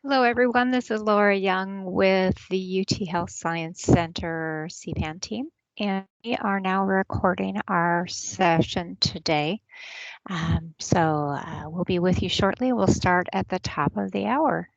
Hello, everyone. This is Laura Young with the UT Health Science Center CPAN team, and we are now recording our session today. We'll be with you shortly. We'll start at the top of the hour.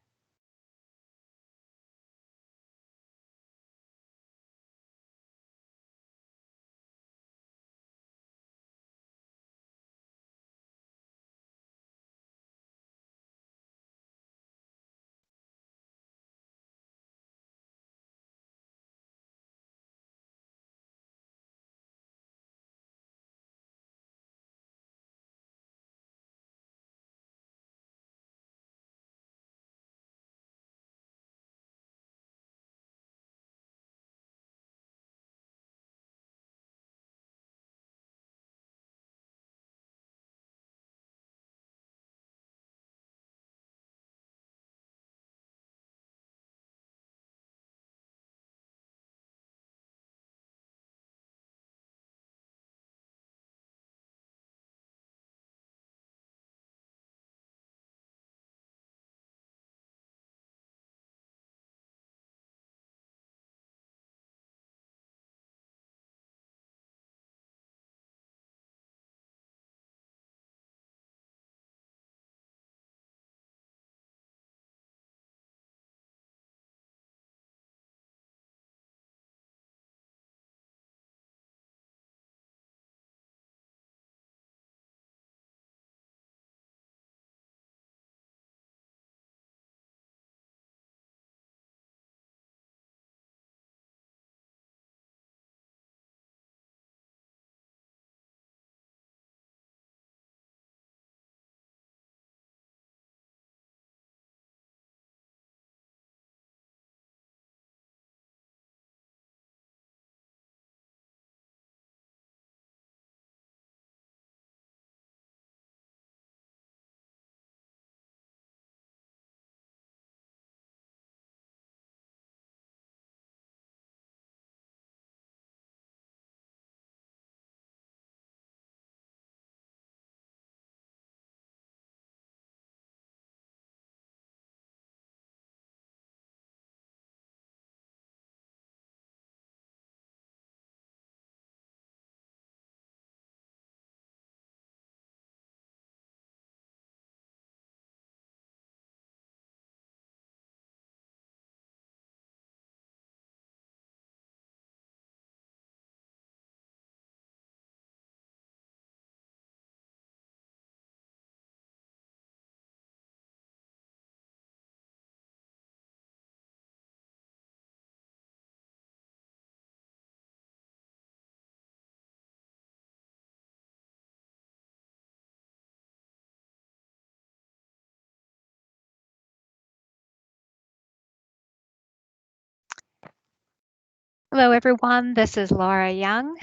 Hello, everyone. This is Laura Young.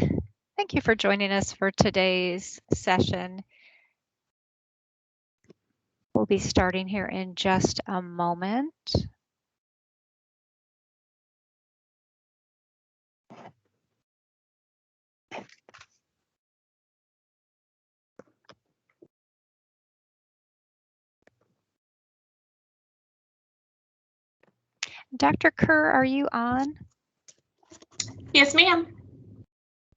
Thank you for joining us for today's session. We'll be starting here in just a moment. Dr. Kerr, are you on? Yes, ma'am.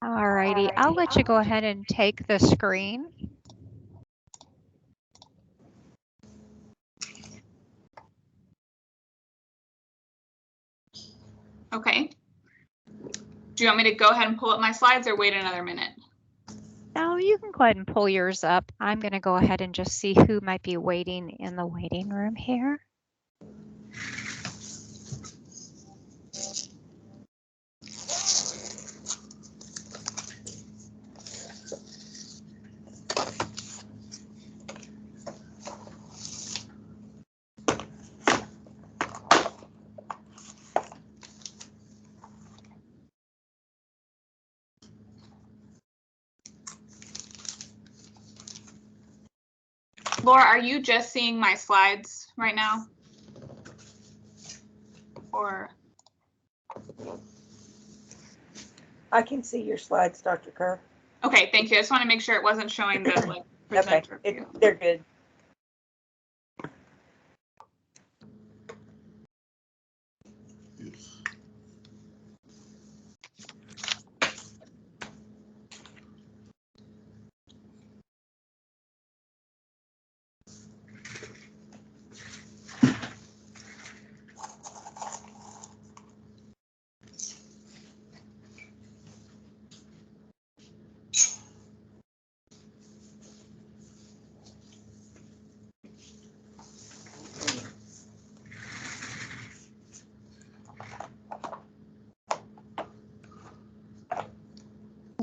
All righty. I'll let you go ahead and take the screen. Okay. Do you want me to go ahead and pull up my slides or wait another minute? No, you can go ahead and pull yours up. I'm going to go ahead and just see who might be waiting in the waiting room here. Laura, are you just seeing my slides right now? Or? I can see your slides, Dr. Kerr. Okay, thank you. I just want to make sure it wasn't showing the like presenter view. They're good.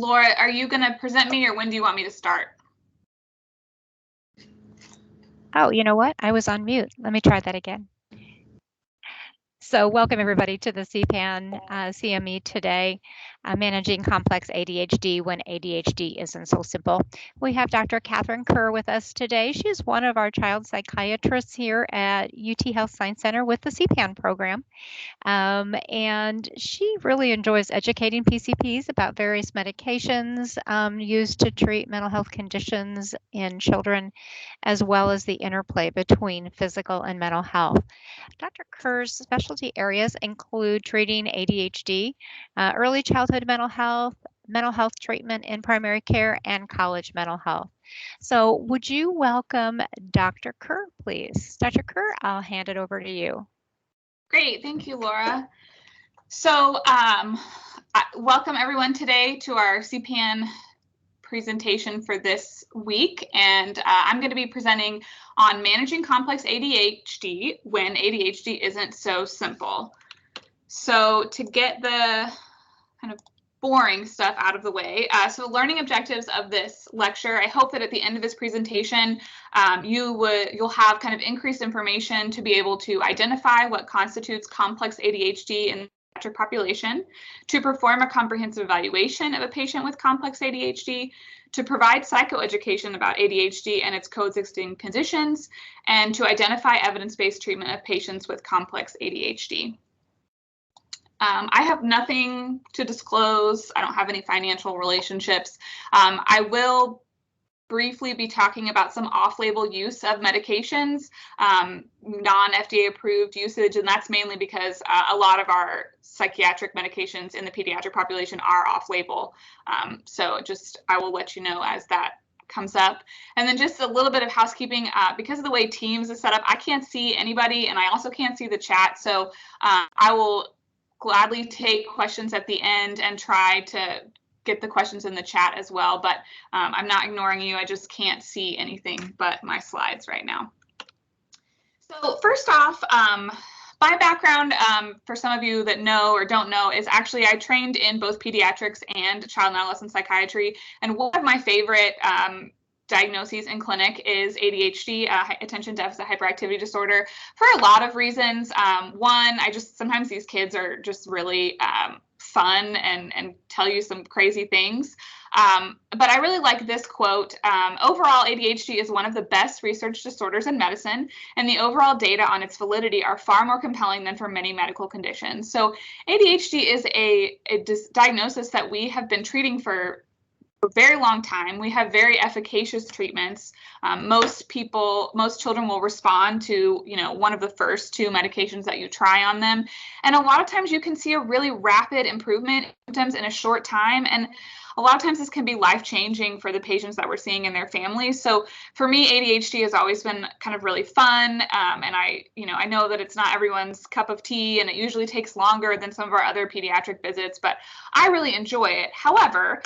Laura, are you going to present me, or when do you want me to start? Oh, you know what? I was on mute. Let me try that again. So welcome everybody to the CPAN CME today, managing complex ADHD when ADHD isn't so simple. We have Dr. Catherine Kerr with us today. She's one of our child psychiatrists here at UT Health Science Center with the CPAN program. And she really enjoys educating PCPs about various medications used to treat mental health conditions in children, as well as the interplay between physical and mental health. Dr. Kerr's specialty areas include treating ADHD, early childhood mental health treatment in primary care, and college mental health. So would you welcome Dr. Kerr, please? Dr. Kerr, I'll hand it over to you. Great, thank you, Laura. So welcome everyone today to our CPAN presentation for this week, and I'm going to be presenting on managing complex ADHD when ADHD isn't so simple. So to get the kind of boring stuff out of the way, so the learning objectives of this lecture, I hope that at the end of this presentation you'll have kind of increased information to be able to identify what constitutes complex ADHD in pediatric population, to perform a comprehensive evaluation of a patient with complex ADHD, to provide psychoeducation about ADHD and its coexisting conditions, and to identify evidence-based treatment of patients with complex ADHD. I have nothing to disclose. I don't have any financial relationships. I will briefly be talking about some off-label use of medications, non-FDA approved usage, and that's mainly because a lot of our psychiatric medications in the pediatric population are off-label. So I will let you know as that comes up. And then just a little bit of housekeeping, because of the way Teams is set up, I can't see anybody, and I also can't see the chat. So I will gladly take questions at the end and try to get the questions in the chat as well, but I'm not ignoring you. I just can't see anything but my slides right now. So first off, my background, for some of you that know or don't know, is actually I trained in both pediatrics and child and adolescent psychiatry, and one of my favorite diagnoses in clinic is ADHD, attention deficit hyperactivity disorder, for a lot of reasons. One, sometimes these kids are just really fun and tell you some crazy things. But I really like this quote. Overall, ADHD is one of the best researched disorders in medicine, and the overall data on its validity are far more compelling than for many medical conditions. So ADHD is a diagnosis that we have been treating for a very long time. We have very efficacious treatments. Most children will respond to, one of the first two medications that you try on them. And a lot of times you can see a really rapid improvement in symptoms in a short time. And a lot of times this can be life-changing for the patients that we're seeing and their families. So for me, ADHD has always been kind of really fun. And I know that it's not everyone's cup of tea, and it usually takes longer than some of our other pediatric visits, but I really enjoy it. However,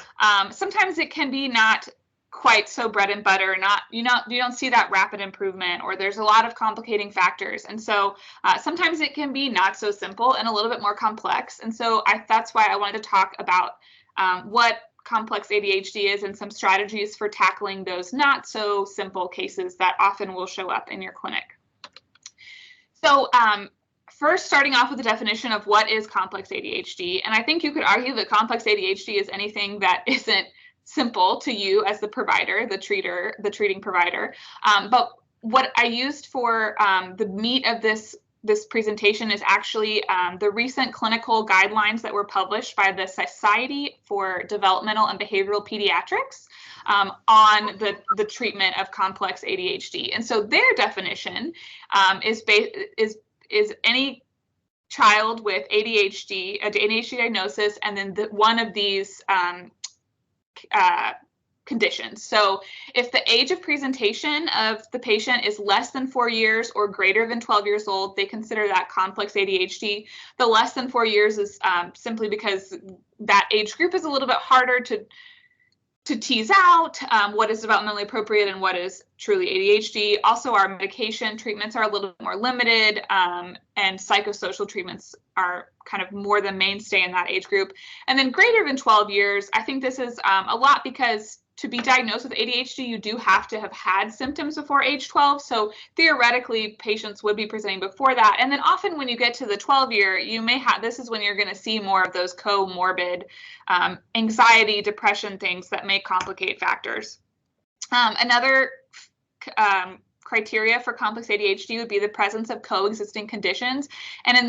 sometimes it can be not quite so bread and butter, you don't see that rapid improvement, or there's a lot of complicating factors. And so sometimes it can be not so simple and a little bit more complex. And so that's why I wanted to talk about what complex ADHD is and some strategies for tackling those not so simple cases that often will show up in your clinic. So first, starting off with the definition of what is complex ADHD. And I think you could argue that complex ADHD is anything that isn't simple to you as the provider, the treating provider. But what I used for the meat of this presentation is actually the recent clinical guidelines that were published by the Society for Developmental and Behavioral Pediatrics on the treatment of complex ADHD. And so their definition is any child with ADHD, an ADHD diagnosis, and then one of these conditions. So if the age of presentation of the patient is less than 4 years or greater than 12 years old, they consider that complex ADHD. The less than 4 years is simply because that age group is a little bit harder to tease out what is developmentally appropriate and what is truly ADHD. Also, our medication treatments are a little bit more limited, and psychosocial treatments are kind of more the mainstay in that age group. And then greater than 12 years, I think this is a lot because to be diagnosed with ADHD, you do have to have had symptoms before age 12. So theoretically, patients would be presenting before that. And then often when you get to the 12-year, you may have, this is when you're going to see more of those comorbid anxiety, depression things that may complicate factors. Another criteria for complex ADHD would be the presence of coexisting conditions. And in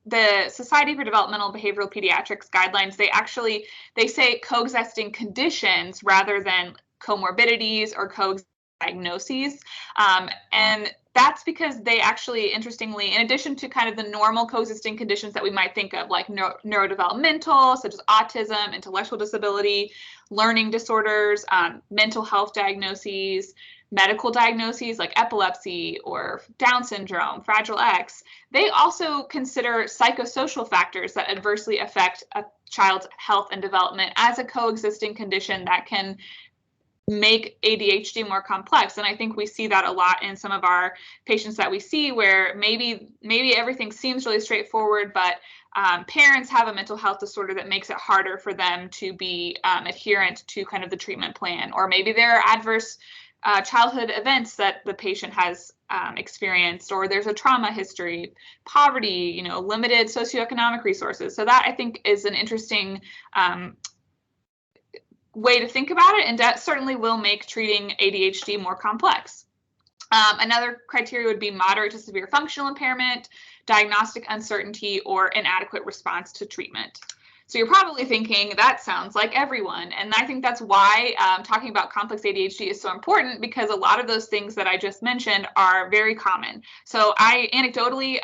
the Society for Developmental Behavioral Pediatrics guidelines, they say coexisting conditions rather than comorbidities or coexisting diagnoses. And that's because they actually, interestingly, in addition to kind of the normal coexisting conditions that we might think of, like neurodevelopmental, such as autism, intellectual disability, learning disorders, mental health diagnoses, medical diagnoses like epilepsy or Down syndrome, Fragile X, they also consider psychosocial factors that adversely affect a child's health and development as a coexisting condition that can make ADHD more complex. And I think we see that a lot in some of our patients that we see where maybe everything seems really straightforward, but parents have a mental health disorder that makes it harder for them to be adherent to kind of the treatment plan, or maybe there are adverse childhood events that the patient has experienced, or there's a trauma history, poverty, limited socioeconomic resources. So that I think is an interesting way to think about it, and that certainly will make treating ADHD more complex. Another criteria would be moderate to severe functional impairment, diagnostic uncertainty, or inadequate response to treatment. So you're probably thinking, that sounds like everyone. And I think that's why talking about complex ADHD is so important, because a lot of those things that I just mentioned are very common. So I anecdotally,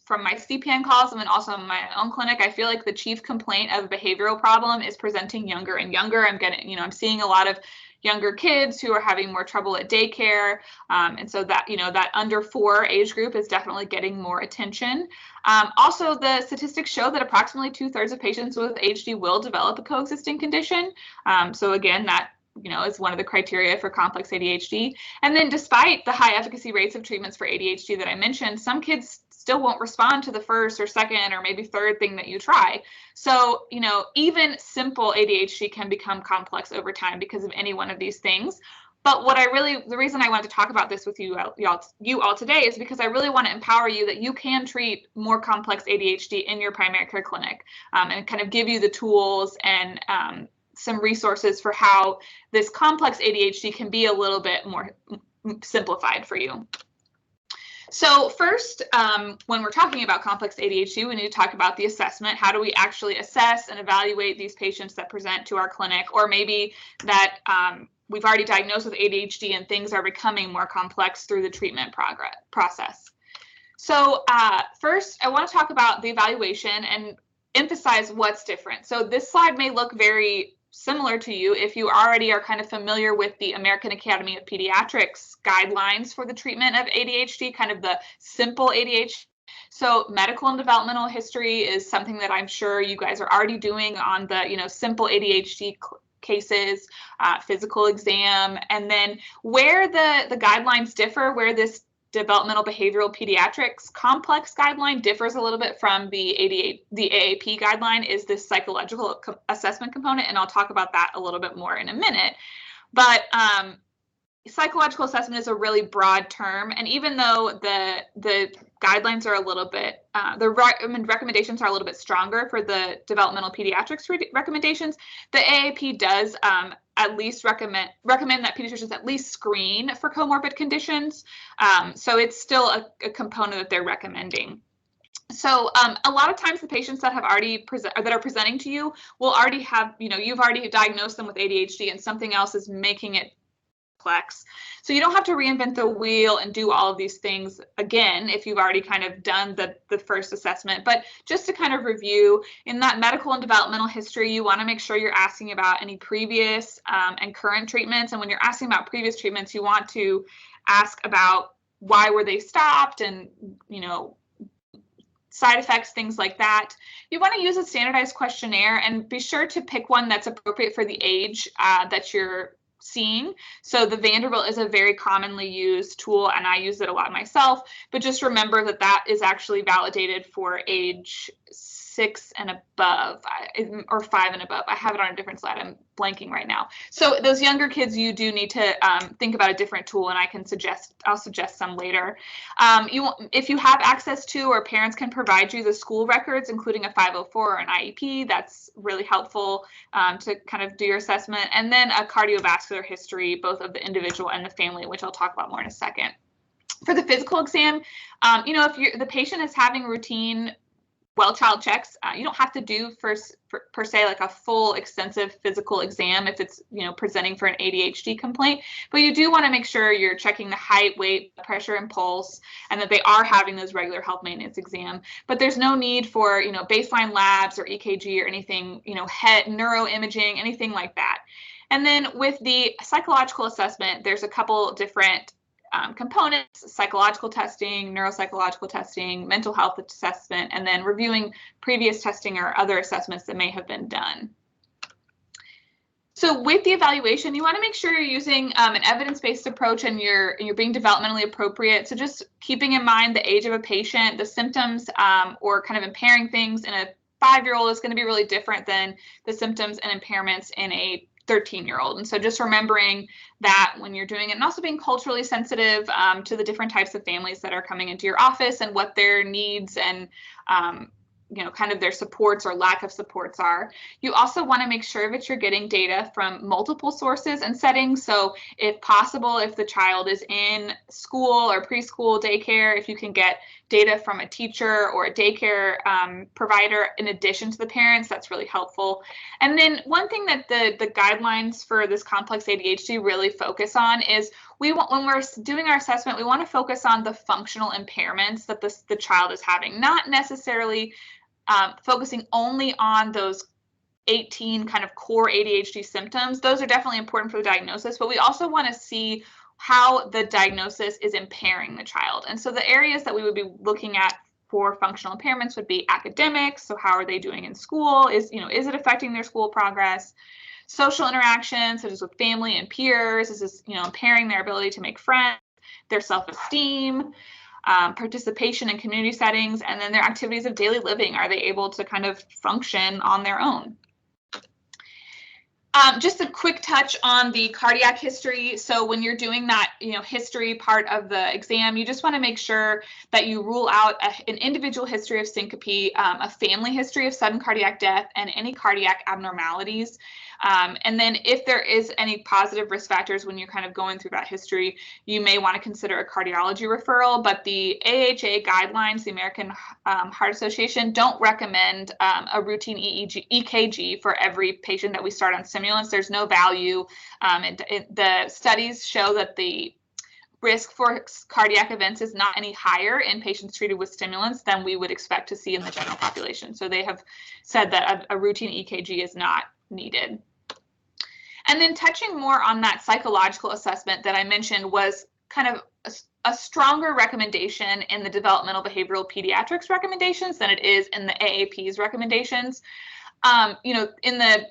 from my CPN calls and then also in my own clinic, I feel like the chief complaint of a behavioral problem is presenting younger and younger. I'm seeing a lot of younger kids who are having more trouble at daycare. And so that, that under 4 age group is definitely getting more attention. Also, the statistics show that approximately 2/3 of patients with ADHD will develop a coexisting condition. So again, that is one of the criteria for complex ADHD. And then despite the high efficacy rates of treatments for ADHD that I mentioned, some kids still won't respond to the first or second or maybe third thing that you try. So, even simple ADHD can become complex over time because of any one of these things. But the reason I wanted to talk about this with you all today is because I really want to empower you that you can treat more complex ADHD in your primary care clinic, and kind of give you the tools and some resources for how this complex ADHD can be a little bit more simplified for you. So first, when we're talking about complex ADHD, we need to talk about the assessment. How do we actually assess and evaluate these patients that present to our clinic, or maybe that we've already diagnosed with ADHD and things are becoming more complex through the treatment process. So first, I want to talk about the evaluation and emphasize what's different. So this slide may look very similar to you if you already are kind of familiar with the American Academy of Pediatrics guidelines for the treatment of ADHD, kind of the simple ADHD. So medical and developmental history is something that I'm sure you guys are already doing on the, simple ADHD cases, physical exam, and then where the guidelines differ, where this developmental behavioral pediatrics complex guideline differs a little bit from the AAP guideline is this psychological assessment component, and I'll talk about that a little bit more in a minute. But psychological assessment is a really broad term, and even though the guidelines are a little bit, the recommendations are a little bit stronger for the developmental pediatrics recommendations, the AAP does at least recommend that pediatricians at least screen for comorbid conditions. So it's still a component that they're recommending. So a lot of times the patients that have already that are presenting to you will already have, you've already diagnosed them with ADHD and something else is making it complex. So you don't have to reinvent the wheel and do all of these things again if you've already kind of done the first assessment. But just to kind of review, in that medical and developmental history, you want to make sure you're asking about any previous and current treatments. And when you're asking about previous treatments, you want to ask about why were they stopped and, side effects, things like that. You want to use a standardized questionnaire and be sure to pick one that's appropriate for the age that you're seeing. So the Vanderbilt is a very commonly used tool, and I use it a lot myself, but just remember that that is actually validated for age 6 and above, or 5 and above. I have it on a different slide. I'm blanking right now. So those younger kids, you do need to think about a different tool, and I'll suggest some later. If you have access to, or parents can provide you the school records, including a 504 or an IEP, that's really helpful to kind of do your assessment. And then a cardiovascular history, both of the individual and the family, which I'll talk about more in a second. For the physical exam, if the patient is having routine well child checks, you don't have to do per se like a full extensive physical exam if it's presenting for an ADHD complaint, but you do want to make sure you're checking the height, weight, pressure, and pulse, and that they are having those regular health maintenance exam. But there's no need for baseline labs or EKG or anything, head neuroimaging, anything like that. And then with the psychological assessment, there's a couple different components: psychological testing, neuropsychological testing, mental health assessment, and then reviewing previous testing or other assessments that may have been done. So with the evaluation, you want to make sure you're using an evidence-based approach, and you're being developmentally appropriate. So just keeping in mind the age of a patient, the symptoms or kind of impairing things in a 5-year-old is going to be really different than the symptoms and impairments in a 13-year-old. And so just remembering that when you're doing it, and also being culturally sensitive to the different types of families that are coming into your office and what their needs and kind of their supports or lack of supports are. You also want to make sure that you're getting data from multiple sources and settings. So if possible, if the child is in school or preschool, daycare, if you can get data from a teacher or a daycare provider in addition to the parents, that's really helpful. And then one thing that the guidelines for this complex ADHD really focus on is when we're doing our assessment, we want to focus on the functional impairments that the child is having, not necessarily focusing only on those 18 kind of core ADHD symptoms. Those are definitely important for the diagnosis, but we also want to see how the diagnosis is impairing the child. And so the areas that we would be looking at for functional impairments would be academics. So how are they doing in school? Is it affecting their school progress? Social interactions, such as with family and peers. Is this, impairing their ability to make friends, their self-esteem, participation in community settings, and then their activities of daily living. Are they able to kind of function on their own? Just a quick touch on the cardiac history. So when you're doing that, history part of the exam, you just want to make sure that you rule out an individual history of syncope, a family history of sudden cardiac death, and any cardiac abnormalities. And then if there is any positive risk factors when you're kind of going through that history, you may want to consider a cardiology referral. But the AHA guidelines, the American Heart Association, don't recommend a routine EKG for every patient that we start on stimulants. There's no value. The studies show that the risk for cardiac events is not any higher in patients treated with stimulants than we would expect to see in the general population. So they have said that a routine EKG is not needed. And then touching more on that psychological assessment that I mentioned was kind of a stronger recommendation in the developmental behavioral pediatrics recommendations than it is in the AAP's recommendations. In the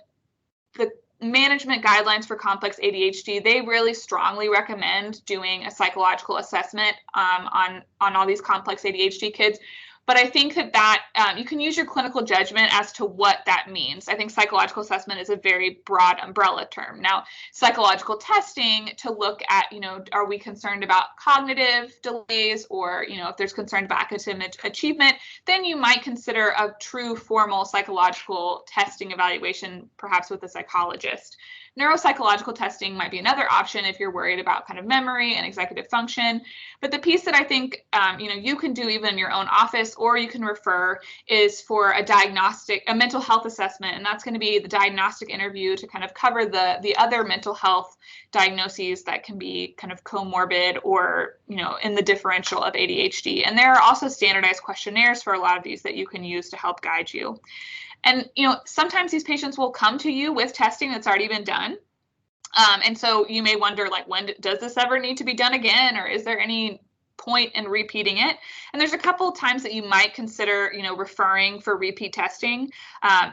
management guidelines for complex ADHD, they really strongly recommend doing a psychological assessment on all these complex ADHD kids. But I think that you can use your clinical judgment as to what that means. I think psychological assessment is a very broad umbrella term. Now, psychological testing to look at, are we concerned about cognitive delays, or, if there's concern about academic achievement, then you might consider a true formal psychological testing evaluation, perhaps with a psychologist. Neuropsychological testing might be another option if you're worried about kind of memory and executive function. But the piece that I think you can do even in your own office, or you can refer, is for a mental health assessment, and that's going to be the diagnostic interview to kind of cover the other mental health diagnoses that can be kind of comorbid or in the differential of ADHD. And there are also standardized questionnaires for a lot of these that you can use to help guide you. And, sometimes these patients will come to you with testing that's already been done. And so you may wonder, when does this ever need to be done again? Or is there any point in repeating it? And there's a couple of times that you might consider, referring for repeat testing.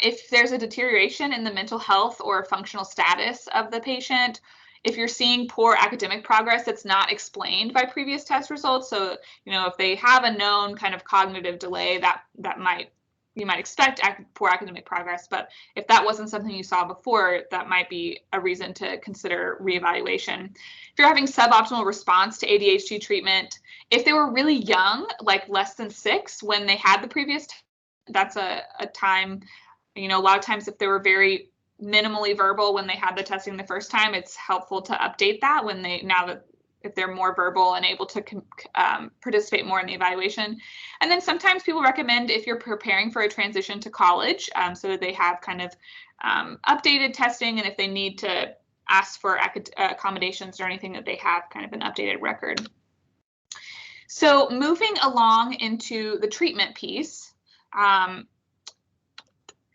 If there's a deterioration in the mental health or functional status of the patient, if you're seeing poor academic progress that's not explained by previous test results, so if they have a known kind of cognitive delay, you might expect poor academic progress, but if that wasn't something you saw before, that might be a reason to consider reevaluation. If you're having suboptimal response to ADHD treatment, if they were really young, like less than 6 when they had the previous test, that's a time, a lot of times if they were very minimally verbal when they had the testing the first time, it's helpful to update that if they're more verbal and able to participate more in the evaluation. And then sometimes people recommend, if you're preparing for a transition to college, so that they have kind of updated testing, and if they need to ask for accommodations or anything, that they have kind of an updated record. So moving along into the treatment piece, I'm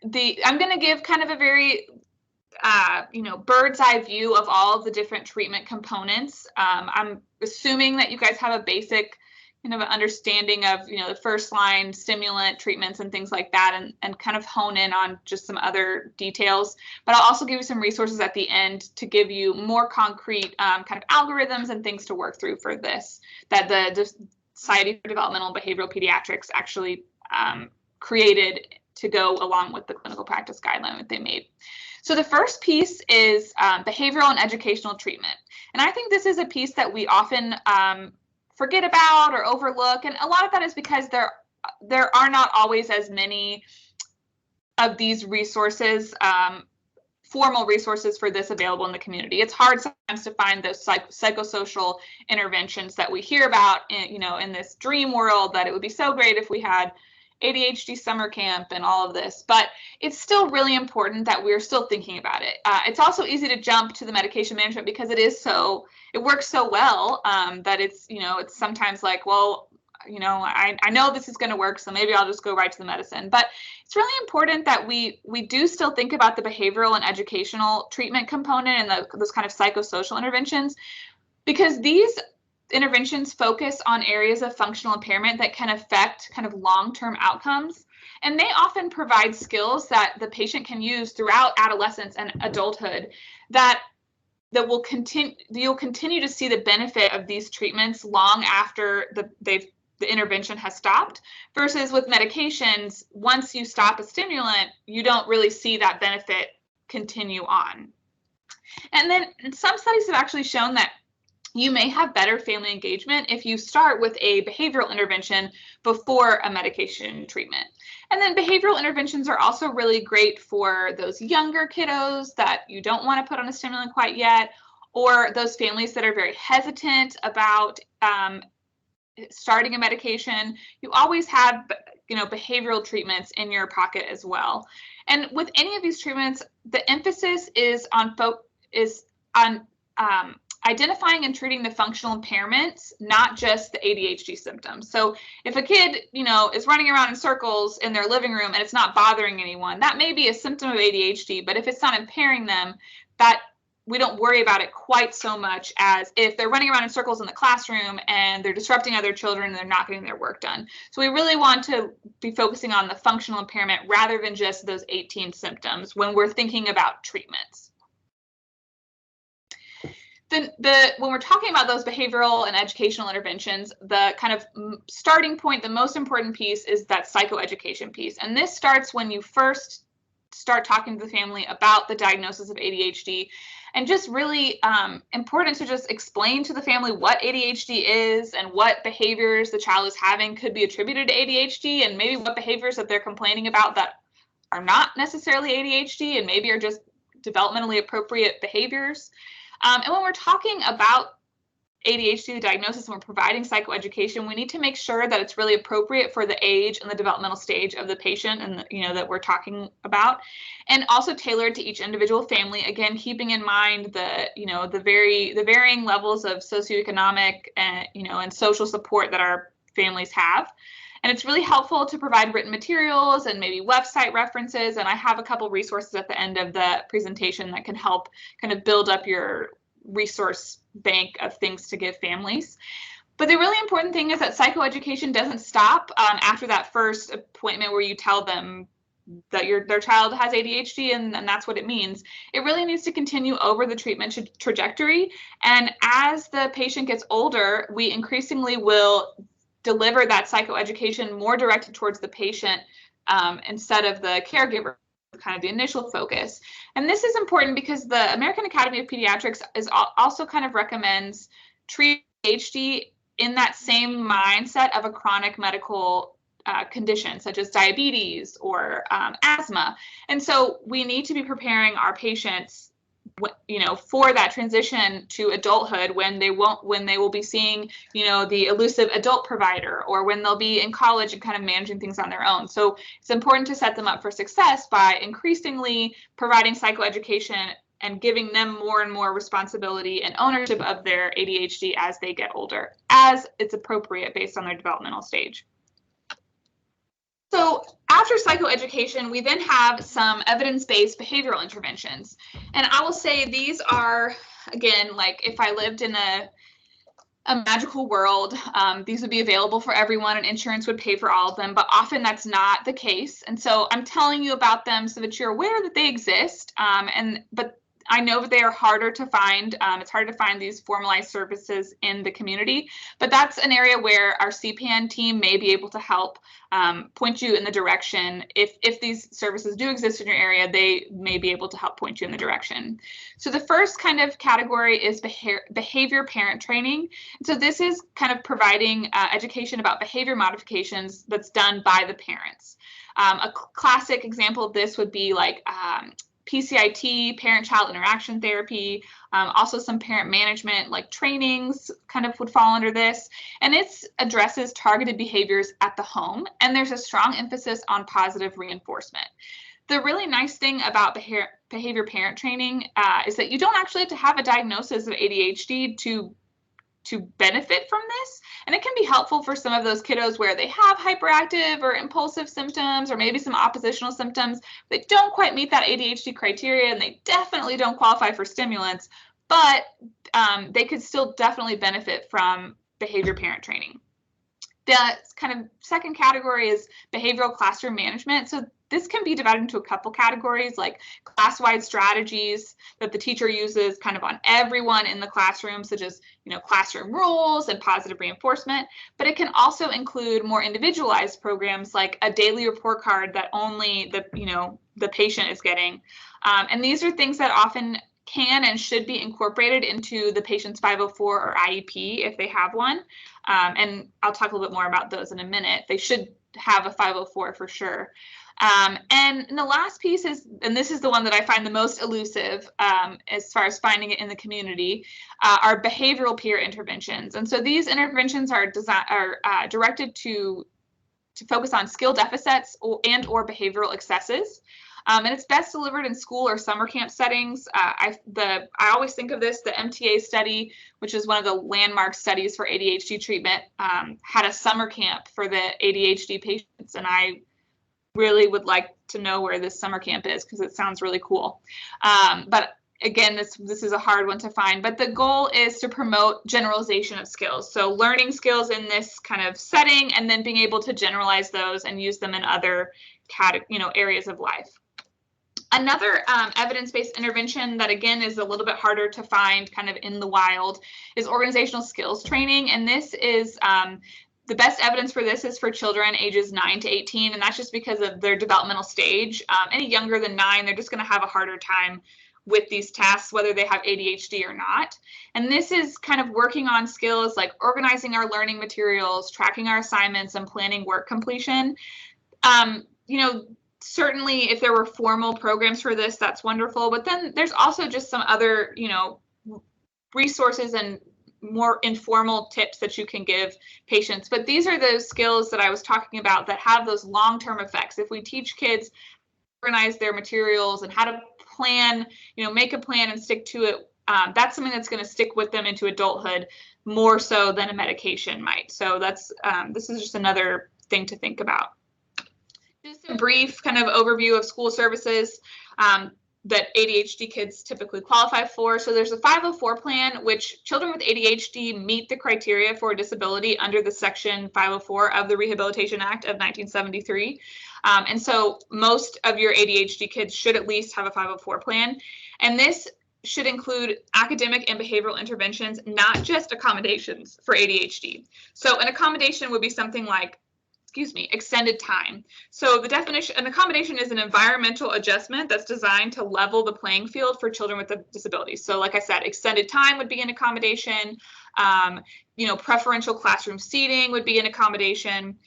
going to give kind of a very bird's eye view of all of the different treatment components. I'm assuming that you guys have a basic kind of understanding of, the first line stimulant treatments and things like that, and kind of hone in on just some other details. But I'll also give you some resources at the end to give you more concrete kind of algorithms and things to work through for this, that the Society for Developmental and Behavioral Pediatrics actually created to go along with the clinical practice guideline that they made. So the first piece is behavioral and educational treatment. And I think this is a piece that we often forget about or overlook. And a lot of that is because there are not always as many of these resources, formal resources for this available in the community. It's hard sometimes to find those psychosocial interventions that we hear about in this dream world, that it would be so great if we had ADHD summer camp and all of this, but it's still really important that we're still thinking about it. It's also easy to jump to the medication management because it works so well that it's sometimes like, well, I know this is going to work, so maybe I'll just go right to the medicine. But it's really important that we do still think about the behavioral and educational treatment component and those kind of psychosocial interventions, because these interventions focus on areas of functional impairment that can affect kind of long-term outcomes. And they often provide skills that the patient can use throughout adolescence and adulthood that you'll continue to see the benefit of these treatments long after the intervention has stopped, versus with medications, once you stop a stimulant, you don't really see that benefit continue on. And then some studies have actually shown that you may have better family engagement if you start with a behavioral intervention before a medication treatment. And then behavioral interventions are also really great for those younger kiddos that you don't want to put on a stimulant quite yet, or those families that are very hesitant about starting a medication. You always have, behavioral treatments in your pocket as well. And with any of these treatments, the emphasis is on identifying and treating the functional impairments, not just the ADHD symptoms. So if a kid, is running around in circles in their living room and it's not bothering anyone, that may be a symptom of ADHD, but if it's not impairing them, that we don't worry about it quite so much as if they're running around in circles in the classroom and they're disrupting other children and they're not getting their work done. So we really want to be focusing on the functional impairment rather than just those 18 symptoms when we're thinking about treatments. When we're talking about those behavioral and educational interventions, the kind of starting point, the most important piece is that psychoeducation piece. And this starts when you first start talking to the family about the diagnosis of ADHD, and just really important to just explain to the family what ADHD is and what behaviors the child is having could be attributed to ADHD, and maybe what behaviors that they're complaining about that are not necessarily ADHD and maybe are just developmentally appropriate behaviors. And when we're talking about ADHD, the diagnosis, and we're providing psychoeducation, we need to make sure that it's really appropriate for the age and the developmental stage of the patient and that we're talking about, and also tailored to each individual family. Again, keeping in mind the varying levels of socioeconomic and social support that our families have. And it's really helpful to provide written materials and maybe website references. And I have a couple resources at the end of the presentation that can help kind of build up your resource bank of things to give families. But the really important thing is that psychoeducation doesn't stop after that first appointment where you tell them their child has ADHD and that's what it means. It really needs to continue over the treatment trajectory. And as the patient gets older, we increasingly will deliver that psychoeducation more directed towards the patient instead of the caregiver, kind of the initial focus. And this is important because the American Academy of Pediatrics is also kind of recommends treating ADHD in that same mindset of a chronic medical condition, such as diabetes or asthma. And so we need to be preparing our patients, for that transition to adulthood when they will be seeing, the elusive adult provider, or when they'll be in college and kind of managing things on their own. So it's important to set them up for success by increasingly providing psychoeducation and giving them more and more responsibility and ownership of their ADHD as they get older, as it's appropriate based on their developmental stage. So after psychoeducation, we then have some evidence-based behavioral interventions. And I will say these are, again, like if I lived in a magical world, these would be available for everyone and insurance would pay for all of them, but often that's not the case. And so I'm telling you about them so that you're aware that they exist, but I know that they are harder to find. It's hard to find these formalized services in the community, but that's an area where our CPAN team may be able to help point you in the direction. If these services do exist in your area, they may be able to help point you in the direction. So the first kind of category is behavior parent training. So this is kind of providing education about behavior modifications that's done by the parents. A classic example of this would be like PCIT, parent-child interaction therapy, also some parent management like trainings kind of would fall under this. And it addresses targeted behaviors at the home, and there's a strong emphasis on positive reinforcement. The really nice thing about behavior parent training is that you don't actually have to have a diagnosis of ADHD to benefit from this. And it can be helpful for some of those kiddos where they have hyperactive or impulsive symptoms, or maybe some oppositional symptoms. They don't quite meet that ADHD criteria, and they definitely don't qualify for stimulants, but they could still definitely benefit from behavior parent training. The kind of second category is behavioral classroom management. So this can be divided into a couple categories, like class-wide strategies that the teacher uses kind of on everyone in the classroom, such as, classroom rules and positive reinforcement. But it can also include more individualized programs like a daily report card that only the patient is getting. And these are things that often can and should be incorporated into the patient's 504 or IEP if they have one. And I'll talk a little bit more about those in a minute. They should have a 504 for sure. And the last piece is, and this is the one that I find the most elusive as far as finding it in the community, are behavioral peer interventions. And so these interventions are directed to focus on skill deficits and or behavioral excesses. And it's best delivered in school or summer camp settings. I always think of this, the MTA study, which is one of the landmark studies for ADHD treatment, had a summer camp for the ADHD patients. And I really would like to know where this summer camp is because it sounds really cool. But again, this is a hard one to find, but the goal is to promote generalization of skills. So learning skills in this kind of setting and then being able to generalize those and use them in other areas of life. Another evidence-based intervention that, again, is a little bit harder to find kind of in the wild is organizational skills training. And this is the best evidence for this is for children ages 9 to 18. And that's just because of their developmental stage. Any younger than 9, they're just going to have a harder time with these tasks, whether they have ADHD or not. And this is kind of working on skills like organizing our learning materials, tracking our assignments, and planning work completion. Certainly if there were formal programs for this, that's wonderful. But then there's also just some other, resources and more informal tips that you can give patients. But these are those skills that I was talking about that have those long-term effects. If we teach kids to organize their materials and how to plan, make a plan and stick to it, that's something that's going to stick with them into adulthood more so than a medication might. So that's this is just another thing to think about. Just a brief kind of overview of school services. that ADHD kids typically qualify for. So there's a 504 plan, which children with ADHD meet the criteria for disability under the Section 504 of the Rehabilitation Act of 1973. And so most of your ADHD kids should at least have a 504 plan. And this should include academic and behavioral interventions, not just accommodations for ADHD. So an accommodation would be something like, extended time. So the definition, an accommodation is an environmental adjustment that's designed to level the playing field for children with a disability. So like I said, extended time would be an accommodation. Preferential classroom seating would be an accommodation.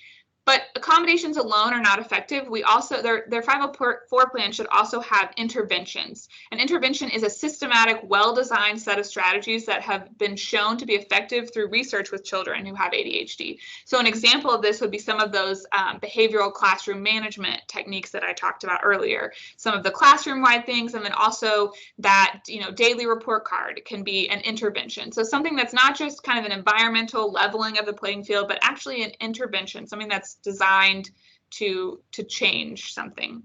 But accommodations alone are not effective. We also, their 504 plan should also have interventions. An intervention is a systematic, well-designed set of strategies that have been shown to be effective through research with children who have ADHD. So an example of this would be some of those behavioral classroom management techniques that I talked about earlier, some of the classroom-wide things, and then also that, daily report card can be an intervention. So something that's not just kind of an environmental leveling of the playing field, but actually an intervention, something that's designed to change something.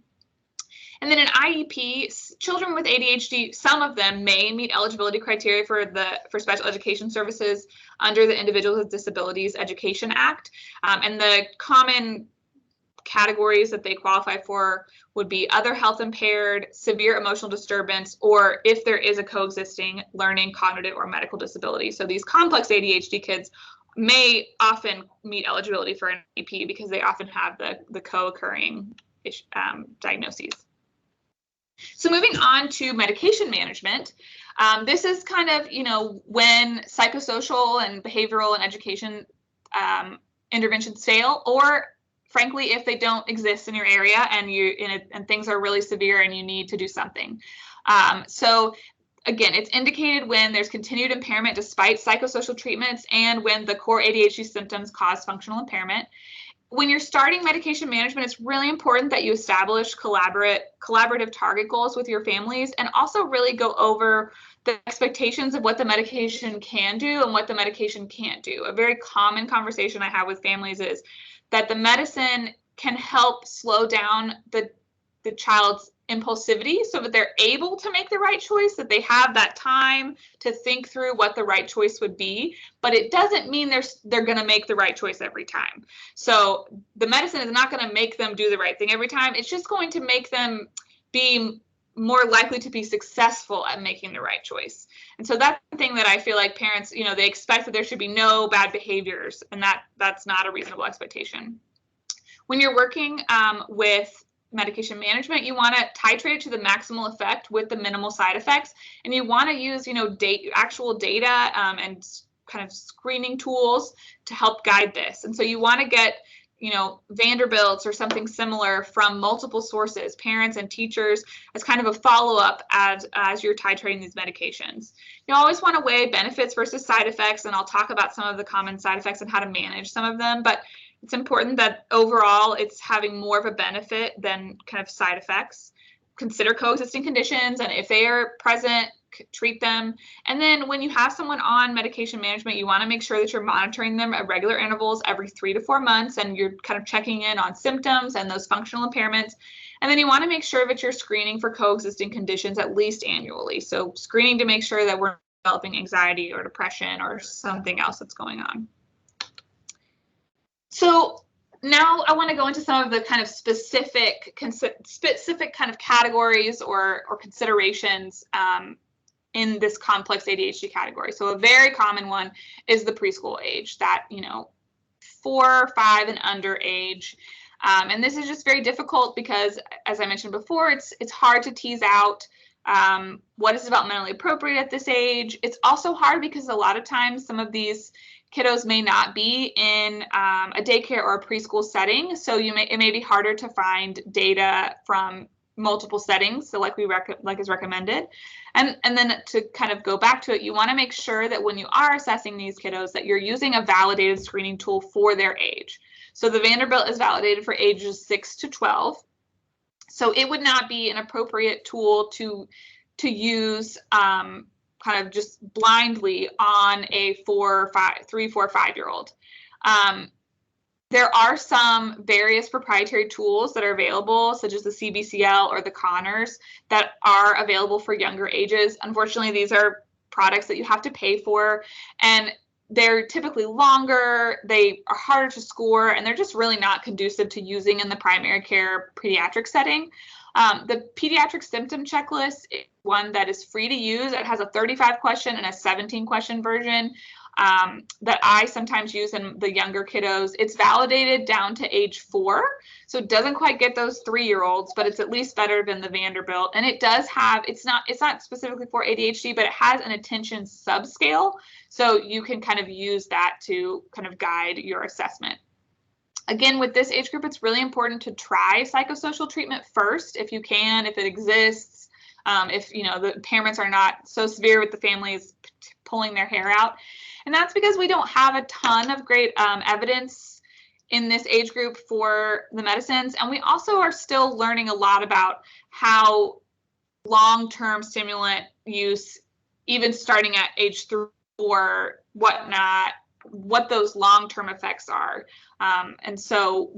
And then an IEP, children with ADHD, some of them may meet eligibility criteria for special education services under the Individuals with Disabilities Education Act. And the common categories that they qualify for would be other health impaired, severe emotional disturbance, or if there is a coexisting learning, cognitive, or medical disability. So these complex ADHD kids may often meet eligibility for an IEP because they often have the co-occurring diagnoses. So moving on to medication management, this is kind of, when psychosocial and behavioral and education interventions fail, or frankly, if they don't exist in your area and things are really severe and you need to do something. So again, it's indicated when there's continued impairment despite psychosocial treatments and when the core ADHD symptoms cause functional impairment. When you're starting medication management, it's really important that you establish collaborative target goals with your families and also really go over the expectations of what the medication can do and what the medication can't do. A very common conversation I have with families is that the medicine can help slow down the child's impulsivity so that they're able to make the right choice, that they have that time to think through what the right choice would be, but it doesn't mean they're going to make the right choice every time. So the medicine is not going to make them do the right thing every time. It's just going to make them be more likely to be successful at making the right choice. And so that's the thing that I feel like parents, they expect that there should be no bad behaviors, and that's not a reasonable expectation. When you're working with medication management, you want to titrate it to the maximal effect with the minimal side effects, and you want to use actual data and kind of screening tools to help guide this. And so you want to get Vanderbilt's or something similar from multiple sources, parents and teachers, as kind of a follow-up as you're titrating these medications. You always want to weigh benefits versus side effects, and I'll talk about some of the common side effects and how to manage some of them, but it's important that overall it's having more of a benefit than kind of side effects. Consider coexisting conditions, and if they are present, treat them. And then when you have someone on medication management, you want to make sure that you're monitoring them at regular intervals every 3 to 4 months, and you're kind of checking in on symptoms and those functional impairments. And then you want to make sure that you're screening for coexisting conditions at least annually. So screening to make sure that we're developing anxiety or depression or something else that's going on. So now I want to go into some of the kind of specific kind of categories or considerations in this complex ADHD category. So a very common one is the preschool age, that 4, 5 and under age. And this is just very difficult because, as I mentioned before, it's hard to tease out what is developmentally appropriate at this age. It's also hard because a lot of times some of these kiddos may not be in a daycare or a preschool setting, so it may be harder to find data from multiple settings, so like is recommended. And then to kind of go back to it, you want to make sure that when you are assessing these kiddos that you're using a validated screening tool for their age. So the Vanderbilt is validated for ages 6 to 12. So it would not be an appropriate tool to use kind of just blindly on a 3, 4, 5-year-old. There are some various proprietary tools that are available, such as the CBCL or the Connors, that are available for younger ages. Unfortunately, these are products that you have to pay for, and they're typically longer, they are harder to score, and they're just really not conducive to using in the primary care pediatric setting. The pediatric symptom checklist is one that is free to use. It has a 35-question and a 17-question version that I sometimes use in the younger kiddos. It's validated down to age 4, so it doesn't quite get those 3-year-olds, but it's at least better than the Vanderbilt. And it does have, it's not specifically for ADHD, but it has an attention subscale, so you can kind of use that to kind of guide your assessment. Again, with this age group, it's really important to try psychosocial treatment first, if you can, if it exists, if the impairments are not so severe with the families pulling their hair out. And that's because we don't have a ton of great evidence in this age group for the medicines. And we also are still learning a lot about how long-term stimulant use, even starting at age 3 or whatnot, what those long-term effects are. And so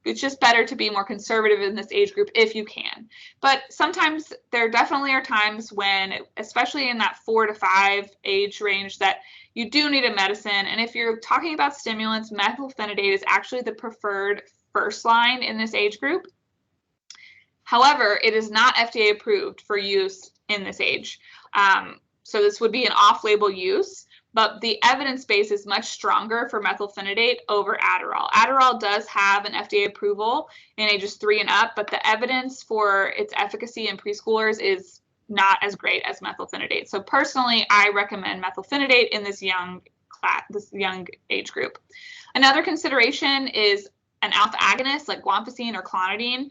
it's just better to be more conservative in this age group if you can. But sometimes there definitely are times when, especially in that 4 to 5 age range, that you do need a medicine. And if you're talking about stimulants, methylphenidate is actually the preferred first line in this age group. However, it is not FDA approved for use in this age. So this would be an off-label use. But the evidence base is much stronger for methylphenidate over Adderall. Adderall does have an FDA approval in ages 3 and up, but the evidence for its efficacy in preschoolers is not as great as methylphenidate. So personally, I recommend methylphenidate in this young age group. Another consideration is an alpha agonist like guanfacine or clonidine.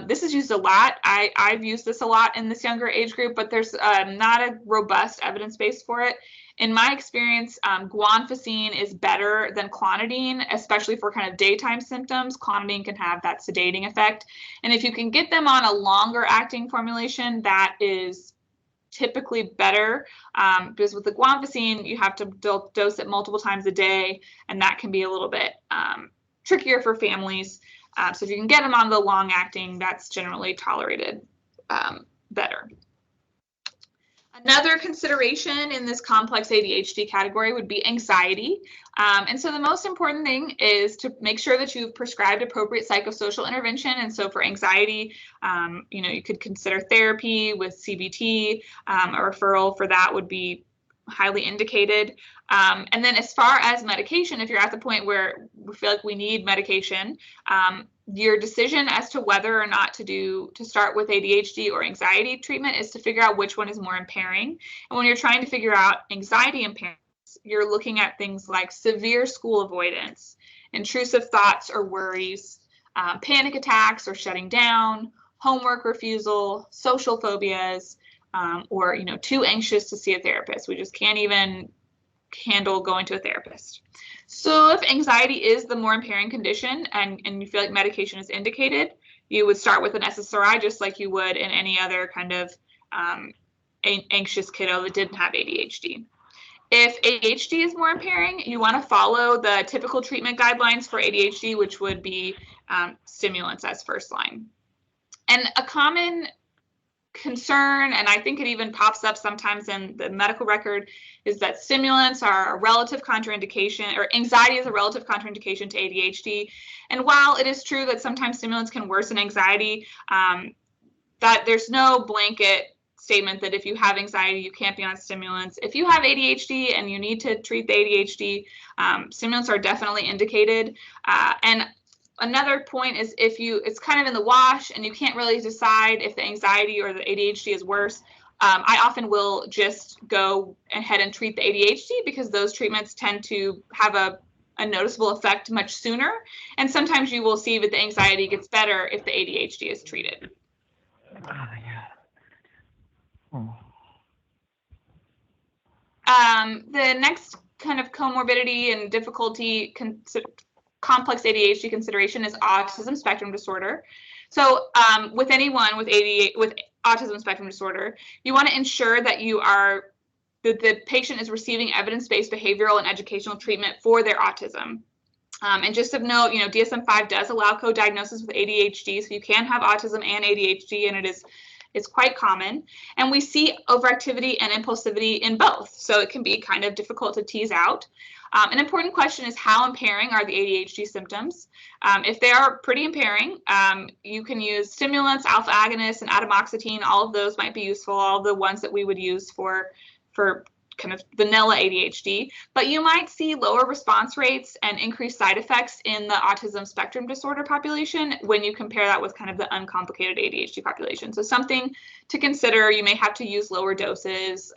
This is used a lot. I've used this a lot in this younger age group, but there's not a robust evidence base for it. In my experience, guanfacine is better than clonidine, especially for kind of daytime symptoms. Clonidine can have that sedating effect. And if you can get them on a longer acting formulation, that is typically better, because with the guanfacine, you have to dose it multiple times a day, and that can be a little bit trickier for families. So if you can get them on the long acting, that's generally tolerated better. Another consideration in this complex ADHD category would be anxiety. And so the most important thing is to make sure that you've prescribed appropriate psychosocial intervention. And so for anxiety, you could consider therapy with CBT. A referral for that would be highly indicated. And then as far as medication, if you're at the point where we feel like we need medication, your decision as to whether or not to start with ADHD or anxiety treatment is to figure out which one is more impairing. And when you're trying to figure out anxiety impairments, you're looking at things like severe school avoidance, intrusive thoughts or worries, panic attacks or shutting down, homework refusal, social phobias, or too anxious to see a therapist. We just can't even handle going to a therapist. So if anxiety is the more impairing condition and you feel like medication is indicated, you would start with an SSRI just like you would in any other kind of anxious kiddo that didn't have ADHD. If ADHD is more impairing, you want to follow the typical treatment guidelines for ADHD, which would be stimulants as first line. And a common concern, and I think it even pops up sometimes in the medical record, is that stimulants are a relative contraindication, or anxiety is a relative contraindication to ADHD. And while it is true that sometimes stimulants can worsen anxiety, that there's no blanket statement that if you have anxiety, you can't be on stimulants. If you have ADHD and you need to treat the ADHD, stimulants are definitely indicated. And another point is it's kind of in the wash and you can't really decide if the anxiety or the ADHD is worse. I often will just go ahead and treat the ADHD because those treatments tend to have a noticeable effect much sooner. And sometimes you will see that the anxiety gets better if the ADHD is treated. The next kind of comorbidity and difficulty complex ADHD consideration is autism spectrum disorder. So with anyone with autism spectrum disorder, you want to ensure that the patient is receiving evidence-based behavioral and educational treatment for their autism. And just of note, DSM-5 does allow co-diagnosis with ADHD, so you can have autism and ADHD, and it's quite common. And we see overactivity and impulsivity in both, so it can be kind of difficult to tease out. An important question is, how impairing are the ADHD symptoms? If they are pretty impairing, you can use stimulants, alpha agonists, and atomoxetine. All of those might be useful, all of the ones that we would use for kind of vanilla ADHD, but you might see lower response rates and increased side effects in the autism spectrum disorder population when you compare that with kind of the uncomplicated ADHD population. So something to consider. You may have to use lower doses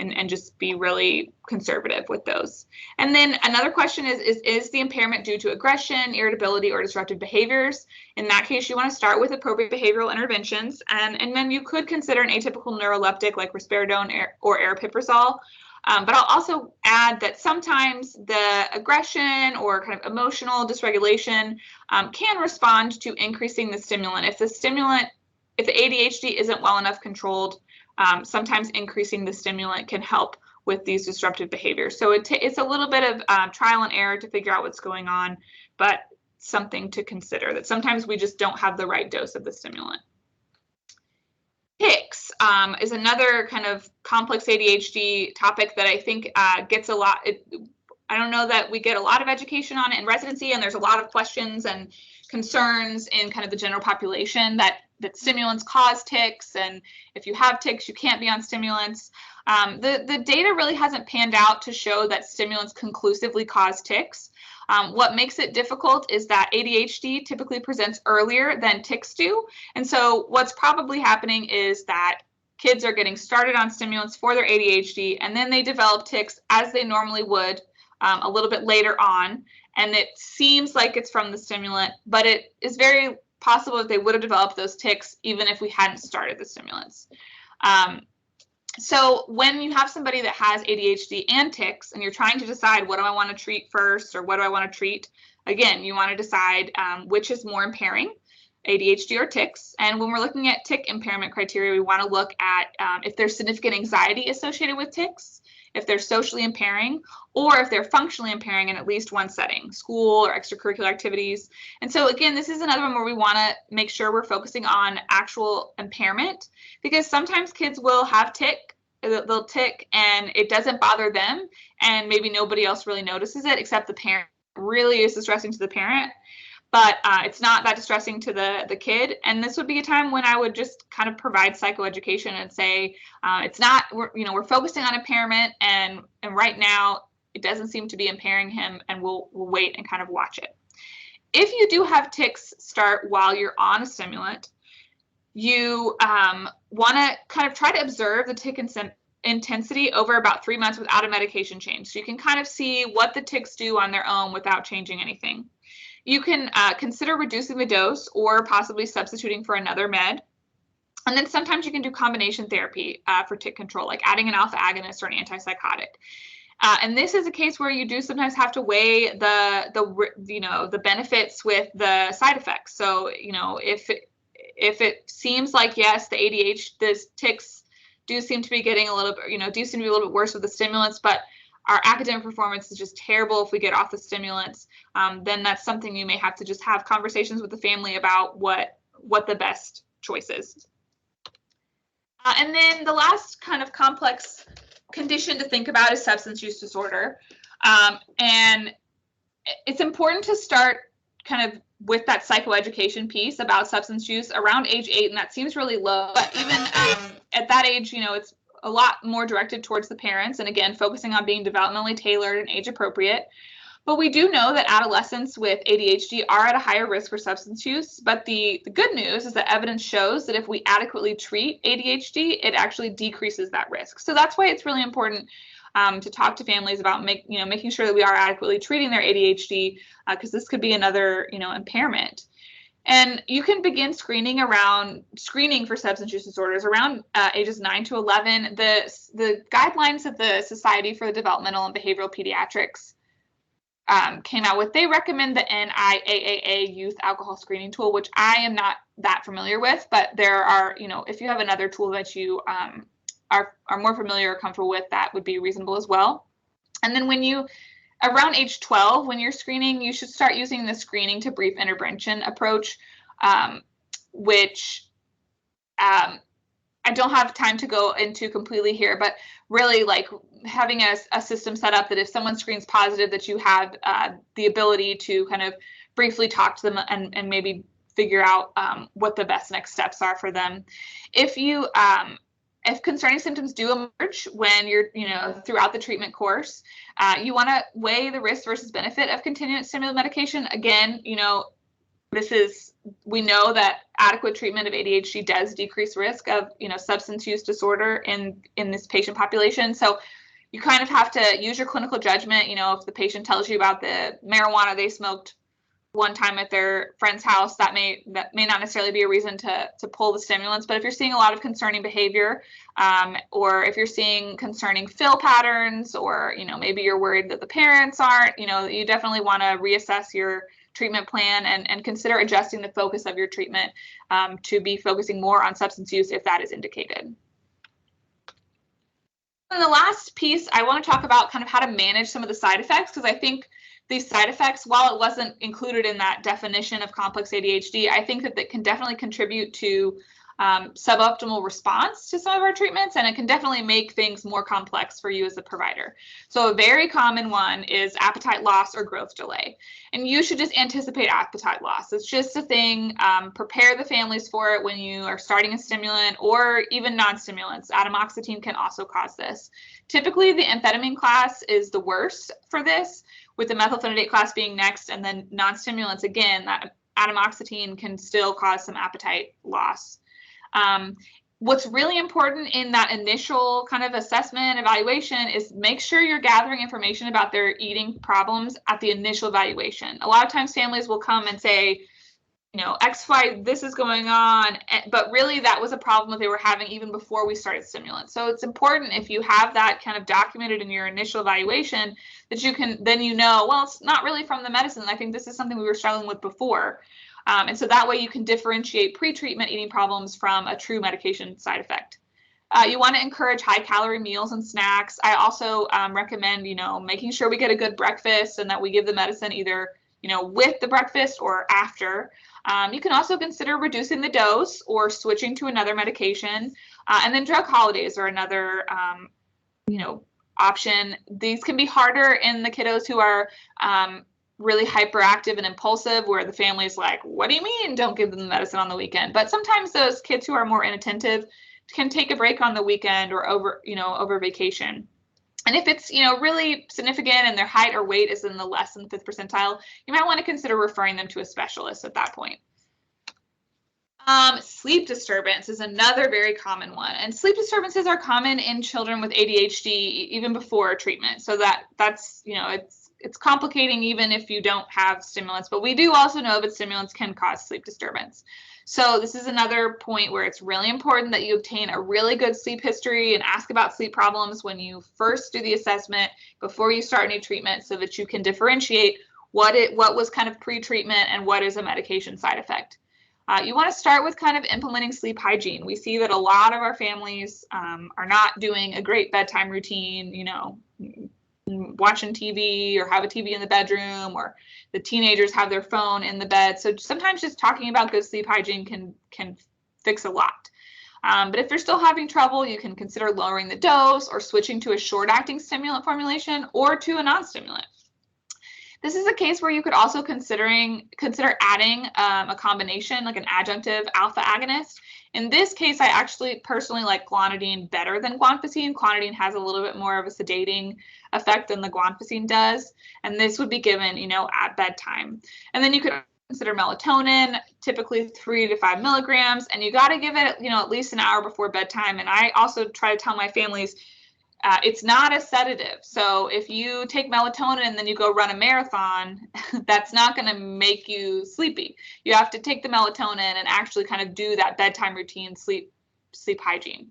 and just be really conservative with those. And then another question is the impairment due to aggression, irritability, or disruptive behaviors? In that case, you want to start with appropriate behavioral interventions, and then you could consider an atypical neuroleptic like risperidone or aripiprazole. But I'll also add that sometimes the aggression or kind of emotional dysregulation can respond to increasing the stimulant. If the ADHD isn't well enough controlled, sometimes increasing the stimulant can help with these disruptive behaviors. So it's a little bit of trial and error to figure out what's going on, but something to consider, that sometimes we just don't have the right dose of the stimulant. Tics is another kind of complex ADHD topic that I think gets a lot. I don't know that we get a lot of education on it in residency, and there's a lot of questions and concerns in kind of the general population that stimulants cause tics, and if you have tics, you can't be on stimulants. The data really hasn't panned out to show that stimulants conclusively cause tics. What makes it difficult is that ADHD typically presents earlier than tics do, and so what's probably happening is that kids are getting started on stimulants for their ADHD, and then they develop tics as they normally would a little bit later on, and it seems like it's from the stimulant, but it is very possible that they would have developed those tics even if we hadn't started the stimulants. So when you have somebody that has ADHD and tics, and you're trying to decide, what do I want to treat first, or what do I want to treat? Again, you want to decide which is more impairing, ADHD or tics. And when we're looking at tic impairment criteria, we want to look at if there's significant anxiety associated with tics, if they're socially impairing, or if they're functionally impairing in at least one setting, school or extracurricular activities. And so again, this is another one where we want to make sure we're focusing on actual impairment, because sometimes kids will have they'll tic and it doesn't bother them, and maybe nobody else really notices it except the parent. It really is distressing to the parent, but it's not that distressing to the kid. And this would be a time when I would just kind of provide psychoeducation and say, it's not, we're focusing on impairment, and right now it doesn't seem to be impairing him, and we'll wait and kind of watch it. If you do have tics start while you're on a stimulant, you want to kind of try to observe the tic intensity over about 3 months without a medication change. So you can kind of see what the tics do on their own without changing anything. You can consider reducing the dose or possibly substituting for another med. And then sometimes you can do combination therapy for tic control, like adding an alpha agonist or an antipsychotic. And this is a case where you do sometimes have to weigh the benefits with the side effects. So, if it seems like, yes, the tics do seem to be getting a little bit worse with the stimulants, but our academic performance is just terrible if we get off the stimulants, then that's something you may have to just have conversations with the family about what the best choice is. And then the last kind of complex condition to think about is substance use disorder. And it's important to start kind of with that psychoeducation piece about substance use around age 8, and that seems really low, but even at that age, it's a lot more directed towards the parents, and again, focusing on being developmentally tailored and age appropriate. But we do know that adolescents with ADHD are at a higher risk for substance use, but the good news is that evidence shows that if we adequately treat ADHD, it actually decreases that risk. So that's why it's really important to talk to families about making sure that we are adequately treating their ADHD, because this could be another impairment. And you can begin screening for substance use disorders around ages 9 to 11. The guidelines that the Society for the Developmental and Behavioral Pediatrics came out with, they recommend the NIAAA Youth Alcohol Screening Tool, which I am not that familiar with, but there are, if you have another tool that you are more familiar or comfortable with, that would be reasonable as well. And then when you around age 12, when you're screening, you should start using the screening to brief intervention approach, which I don't have time to go into completely here, but really like having a system set up that if someone screens positive, that you have the ability to kind of briefly talk to them and maybe figure out what the best next steps are for them. If concerning symptoms do emerge when you're, throughout the treatment course, you want to weigh the risk versus benefit of continuous stimulant medication. Again, we know that adequate treatment of ADHD does decrease risk of, substance use disorder in this patient population. So you kind of have to use your clinical judgment. If the patient tells you about the marijuana they smoked one time at their friend's house, that may not necessarily be a reason to pull the stimulants. But if you're seeing a lot of concerning behavior, or if you're seeing concerning fill patterns, or maybe you're worried that the parents aren't, you definitely want to reassess your treatment plan and consider adjusting the focus of your treatment to be focusing more on substance use if that is indicated. And the last piece, I want to talk about kind of how to manage some of the side effects, because I think these side effects, while it wasn't included in that definition of complex ADHD, I think that they can definitely contribute to suboptimal response to some of our treatments, and it can definitely make things more complex for you as a provider. So a very common one is appetite loss or growth delay. And you should just anticipate appetite loss. It's just a thing. Prepare the families for it when you are starting a stimulant or even non-stimulants. Atomoxetine can also cause this. Typically, the amphetamine class is the worst for this, with the methylphenidate class being next, and then non-stimulants, again, that atomoxetine can still cause some appetite loss. What's really important in that initial kind of assessment evaluation is make sure you're gathering information about their eating problems at the initial evaluation. A lot of times families will come and say, X, Y, this is going on, but really that was a problem that they were having even before we started stimulants. So it's important, if you have that kind of documented in your initial evaluation, that you can, then well, it's not really from the medicine. I think this is something we were struggling with before. And so that way you can differentiate pre-treatment eating problems from a true medication side effect. You want to encourage high-calorie meals and snacks. I also recommend, making sure we get a good breakfast and that we give the medicine either, with the breakfast or after. You can also consider reducing the dose or switching to another medication. And then drug holidays are another, option. These can be harder in the kiddos who are really hyperactive and impulsive, where the family's like, what do you mean don't give them the medicine on the weekend? But sometimes those kids who are more inattentive can take a break on the weekend or over vacation. And if it's, really significant and their height or weight is in the less than 5th percentile, you might want to consider referring them to a specialist at that point. Sleep disturbance is another very common one. And sleep disturbances are common in children with ADHD even before treatment. So that's, it's complicating even if you don't have stimulants, but we do also know that stimulants can cause sleep disturbance. So this is another point where it's really important that you obtain a really good sleep history and ask about sleep problems when you first do the assessment before you start any treatment, so that you can differentiate what was kind of pre-treatment and what is a medication side effect. You want to start with kind of implementing sleep hygiene. We see that a lot of our families are not doing a great bedtime routine, watching TV or have a TV in the bedroom, or the teenagers have their phone in the bed. So sometimes just talking about good sleep hygiene can fix a lot. But if you're still having trouble, you can consider lowering the dose or switching to a short-acting stimulant formulation or to a non-stimulant. This is a case where you could also consider adding a combination, like an adjunctive alpha agonist. In this case, I actually personally like clonidine better than guanfacine. Clonidine has a little bit more of a sedating effect than the guanfacine does, and this would be given, at bedtime. And then you could consider melatonin, typically 3 to 5 milligrams, and you got to give it, at least an hour before bedtime. And I also try to tell my families, it's not a sedative. So if you take melatonin and then you go run a marathon, that's not going to make you sleepy. You have to take the melatonin and actually kind of do that bedtime routine sleep hygiene.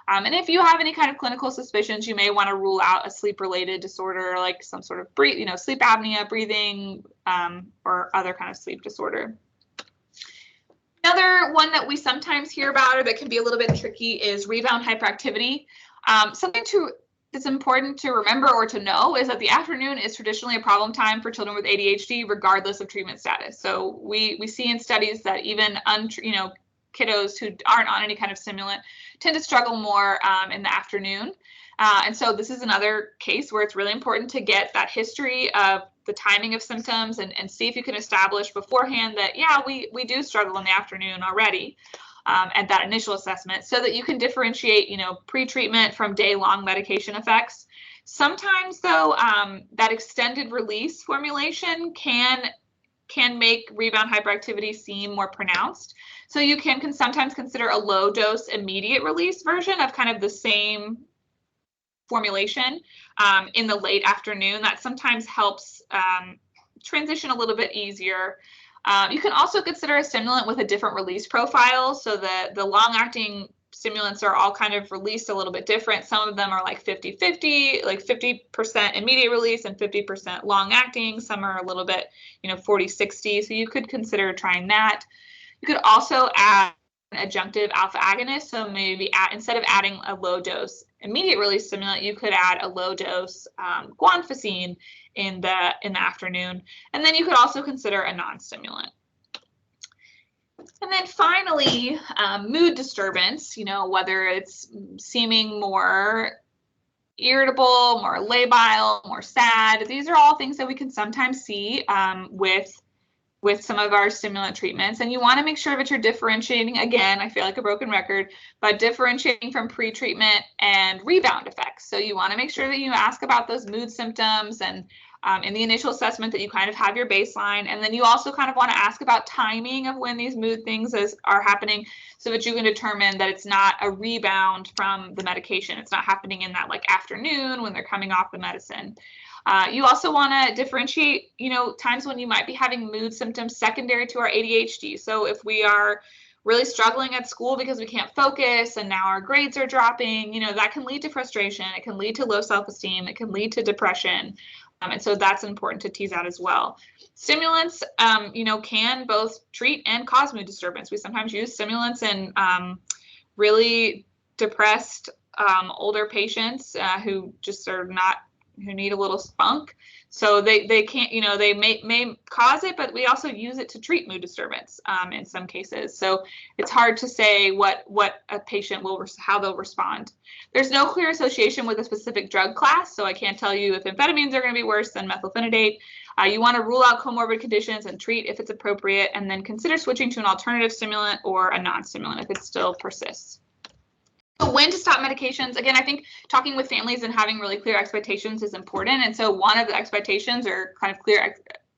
And if you have any kind of clinical suspicions, you may want to rule out a sleep-related disorder, like some sort of sleep apnea, breathing, or other kind of sleep disorder. Another one that we sometimes hear about, or that can be a little bit tricky, is rebound hyperactivity. Something to that's important to remember or to know is that the afternoon is traditionally a problem time for children with ADHD, regardless of treatment status. So we see in studies that even kiddos who aren't on any kind of stimulant tend to struggle more in the afternoon. And so this is another case where it's really important to get that history of the timing of symptoms and see if you can establish beforehand that, yeah, we do struggle in the afternoon already at that initial assessment, so that you can differentiate, pre-treatment from day-long medication effects. Sometimes, though, that extended release formulation can make rebound hyperactivity seem more pronounced. So you can sometimes consider a low dose immediate release version of kind of the same formulation in the late afternoon. That sometimes helps transition a little bit easier. You can also consider a stimulant with a different release profile. So the long-acting stimulants are all kind of released a little bit different. Some of them are like 50-50, like 50% immediate release and 50% long-acting. Some are a little bit, 40-60. So you could consider trying that. You could also add an adjunctive alpha agonist. So maybe instead of adding a low dose immediate release stimulant, you could add a low dose guanfacine in the afternoon. And then you could also consider a non-stimulant. And then finally, mood disturbance, whether it's seeming more irritable, more labile, more sad. These are all things that we can sometimes see with some of our stimulant treatments. And you want to make sure that you're differentiating, again, I feel like a broken record, but differentiating from pre-treatment and rebound effects. So you want to make sure that you ask about those mood symptoms and in the initial assessment that you kind of have your baseline. And then you also kind of want to ask about timing of when these mood things are happening, so that you can determine that it's not a rebound from the medication. It's not happening in that like afternoon when they're coming off the medicine. You also want to differentiate, times when you might be having mood symptoms secondary to our ADHD. So if we are really struggling at school because we can't focus and now our grades are dropping, that can lead to frustration. It can lead to low self-esteem. It can lead to depression. And so that's important to tease out as well. Stimulants, can both treat and cause mood disturbance. We sometimes use stimulants in really depressed older patients who just are not, who need a little spunk. So they can't, they may cause it, but we also use it to treat mood disturbance in some cases. So it's hard to say what a patient how they'll respond. There's no clear association with a specific drug class. So I can't tell you if amphetamines are going to be worse than methylphenidate. You want to rule out comorbid conditions and treat if it's appropriate, and then consider switching to an alternative stimulant or a non-stimulant if it still persists. So when to stop medications, again, I think talking with families and having really clear expectations is important. And so one of the expectations, or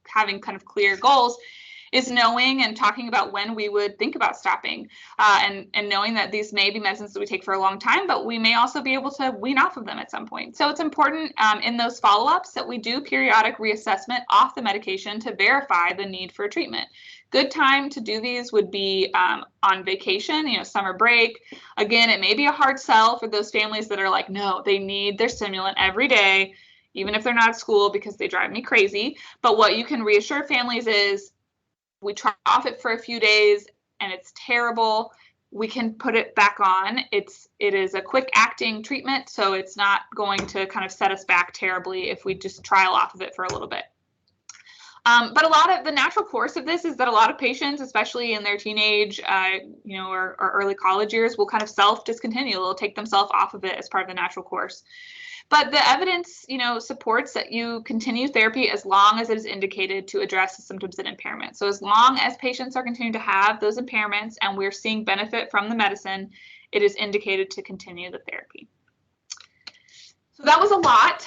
having clear goals, is knowing and talking about when we would think about stopping, and knowing that these may be medicines that we take for a long time, but we may also be able to wean off of them at some point. So it's important in those follow-ups that we do periodic reassessment off the medication to verify the need for treatment. Good time to do these would be on vacation, summer break. Again, it may be a hard sell for those families that are like, no, they need their stimulant every day, even if they're not at school, because they drive me crazy. But what you can reassure families is, we try off it for a few days and it's terrible, we can put it back on. It is a quick acting treatment, so it's not going to kind of set us back terribly if we just trial off of it for a little bit. But a lot of the natural course of this is that a lot of patients, especially in their teenage, or early college years, will kind of self-discontinue. They'll take themselves off of it as part of the natural course. But the evidence, supports that you continue therapy as long as it is indicated to address the symptoms and impairment. So as long as patients are continuing to have those impairments and we're seeing benefit from the medicine, it is indicated to continue the therapy. So that was a lot,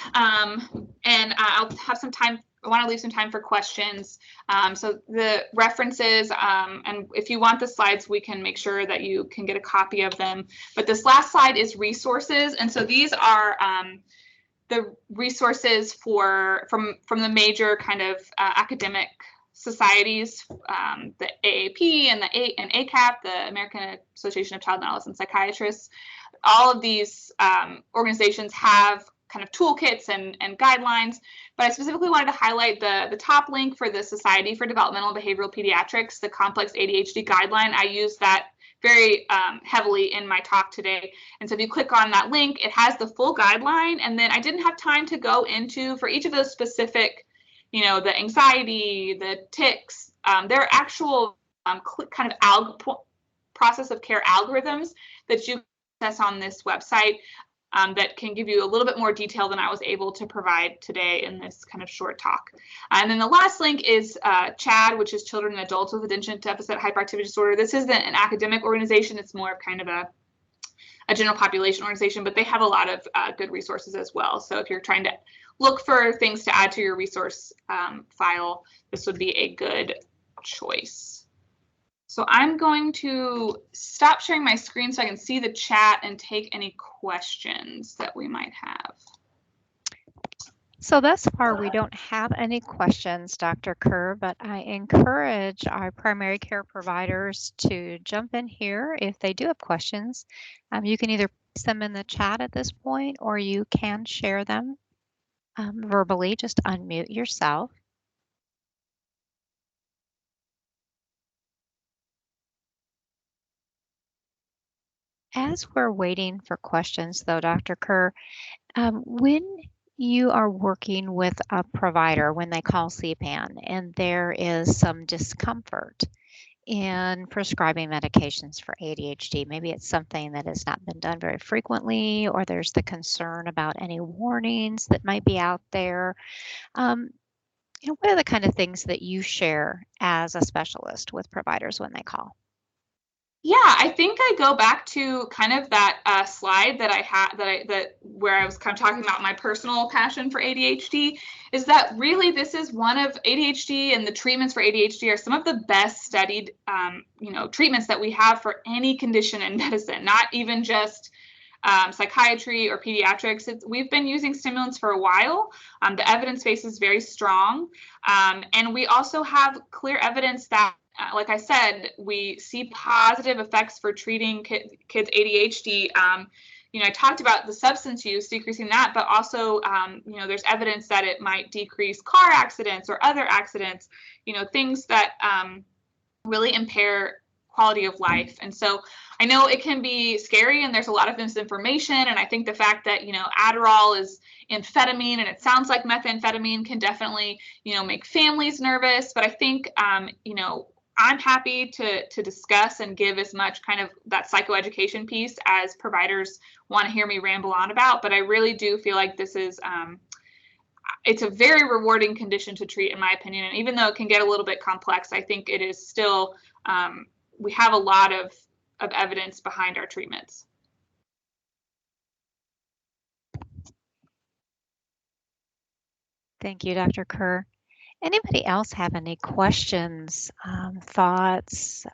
and I'll have some time. I want to leave some time for questions. So the references, and if you want the slides, we can make sure that you can get a copy of them. But this last slide is resources. And so these are the resources from the major kind of academic societies, the AAP and the ACAP, the American Association of Child and Adolescent Psychiatrists. All of these organizations have kind of toolkits and guidelines, but I specifically wanted to highlight the top link for the Society for Developmental and Behavioral Pediatrics, the Complex ADHD Guideline. I use that very heavily in my talk today. And so if you click on that link, it has the full guideline. And then I didn't have time to go into, for each of those specific, you know, the anxiety, the tics, there are actual kind of process of care algorithms that you can access on this website that can give you a little bit more detail than I was able to provide today in this kind of short talk. And then the last link is CHADD, which is Children and Adults with Attention Deficit Hyperactivity Disorder. This isn't an academic organization. It's more of kind of a general population organization, but they have a lot of good resources as well. So if you're trying to look for things to add to your resource file, this would be a good choice. So I'm going to stop sharing my screen so I can see the chat and take any questions that we might have. So thus far, we don't have any questions, Dr. Kerr, but I encourage our primary care providers to jump in here if they do have questions. You can either place them in the chat at this point, or you can share them verbally. Just unmute yourself. As we're waiting for questions, though, Dr. Kerr, when you are working with a provider, when they call CPAN, and there is some discomfort in prescribing medications for ADHD, maybe it's something that has not been done very frequently, or there's the concern about any warnings that might be out there. You know, what are the kind of things that you share as a specialist with providers when they call? Yeah, I think I go back to kind of that slide that I had where I was kind of talking about my personal passion for ADHD, is that really this is one of ADHD, and the treatments for ADHD are some of the best studied you know, treatments that we have for any condition in medicine, not even just psychiatry or pediatrics. We've been using stimulants for a while. The evidence base is very strong, and we also have clear evidence that like I said, we see positive effects for treating kids' ADHD. You know, I talked about the substance use, decreasing that, but also, you know, there's evidence that it might decrease car accidents or other accidents, you know, things that really impair quality of life. And so I know it can be scary, and there's a lot of misinformation. And I think the fact that, you know, Adderall is amphetamine and it sounds like methamphetamine can definitely, you know, make families nervous. But I think, you know, I'm happy to discuss and give as much kind of that psychoeducation piece as providers want to hear me ramble on about. But I really do feel like this is, it's a very rewarding condition to treat, in my opinion. And even though it can get a little bit complex, I think it is still, we have a lot of evidence behind our treatments. Thank you, Dr. Kerr. Anybody else have any questions, thoughts,